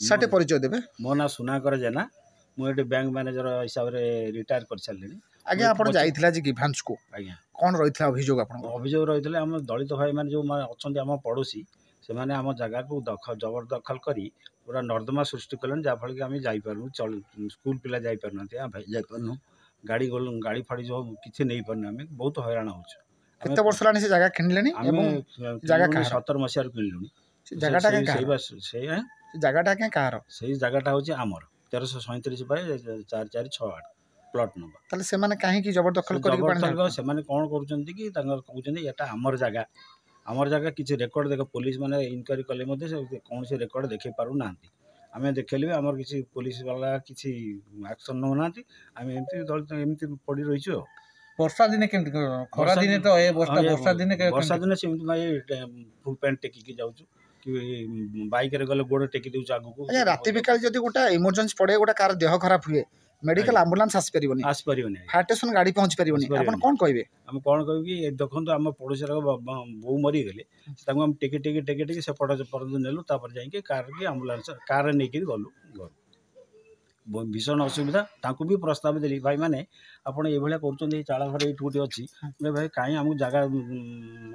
साटे परिचय देबे मो ना सुनाकर जेना मुझे बैंक मैनेजर हिसाब से रिटायर कर सारे आगे आपण जाइथिला जे गिभांस को आज्ञा कोन रहिथिला अभियोग आपण अभियोग रही आम दलित भाई मैंने जो अच्छा आम पड़ोशी से मैंने आम जगह को जबरदखल करी पूरा नर्दमा सृष्टि कले जहाँफल कि आम जापरू स्कूल पिला जापरनु गाड़ी गाड़ी फाड़ी जो किसी नहीं पारनु आम बहुत हैरान होचु केते वर्ष लानी से जगह किनलेनी एवं जगह 17 मसीह किणलुनी जगहटा के जगहटा के कार से जगहटा हूँ आमर 1337 बाय 4468 प्लॉट नंबर ताले से माने काहे की जबरदखल करी से माने कोन करूछंती कि तांगर कहउछंती एटा हमर जगह किसी रेकर्ड देख पुलिस माने इनक्वारी कले मध्ये से कौन से रेकर्ड देखे पारु नांती आमे देखले हमर किसी पुलिस वाला किसी एक्शन न नांती आमे एमती पड़ी रहिछु वर्षा दिन केमती खरा दिन तो ए वर्षा दिन से भाई फुल पैंट टेकी के जाउछु कि बाइक रे गले गोड़ टेकी देउछु आगु को राति बिकाल जदी गोटा इमरजेंसी पड़े गोटा कार देह खराब हुए मेडिकल एम्बुलेंस आस परिबनी फायर स्टेशन गाड़ी पहुंच परिबनी अपन कोन कहबे हम कोन कहबी कि देखंतु हम पड़ोसी बो मरी गेले तांको हम टेकी से पड़ पर नेलु तापर जाई के कार की एम्बुलेंस कार नै के गलु घर भीषण असुविधा तांको भी प्रस्ताव देली भाई माने आपण ए भलिया करचोंदी चाळा घर एठी गुटी अछि भाई काई हम जगह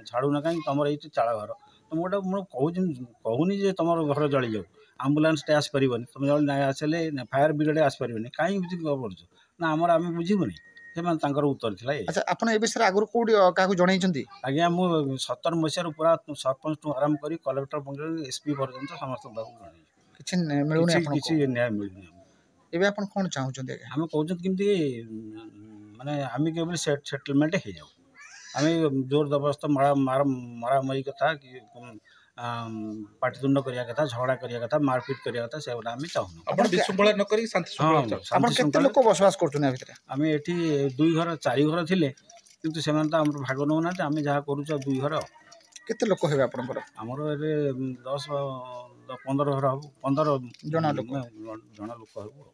छाडू ना काई तमर एठी चाळा घर तो मोटा मो कहूनी जे तमर घर जली जाऊ एम्बुलेंस टे आस परिबनी तुम जल ना आसले फायर ब्रिगेड आस परिबनी काई पड़छ ना हमर आमे बुझिबनी से तांकर उत्तर थिला अच्छा आपण ए विषय आगु कोडी काकू जणैछंती आज्ञा मु 17 मसिया पूरा सरपंच टू आरंभ करी कलेक्टर पंचायत एसपी पर्यंत समस्त बाबू जणै किछि मिलुनी आपण किछि न्याय मिलुनी एबे आपण कोन चाहउछंती हम कहउछन किमती माने आमी केवल सेटलमेंट हे जाऊ आमी जोर जबरदस्त मारा मरी कथा कि पाटितुंड करिया कथा झगड़ा करिया कथा मारपीट करिया कथा से आमी चाहनु आपण विशृंखला न करी शांति शृंखला आपण केते लोक बसवास करथुने भितरे आमी एठी 2 घर 4 घर थिले किंतु सेमान त हमर भाग न ना आमी जहा करूछ 2 घर केते लोक हेबे आपनकर हमर एरे 10 15 घर 15 जना लोक हबो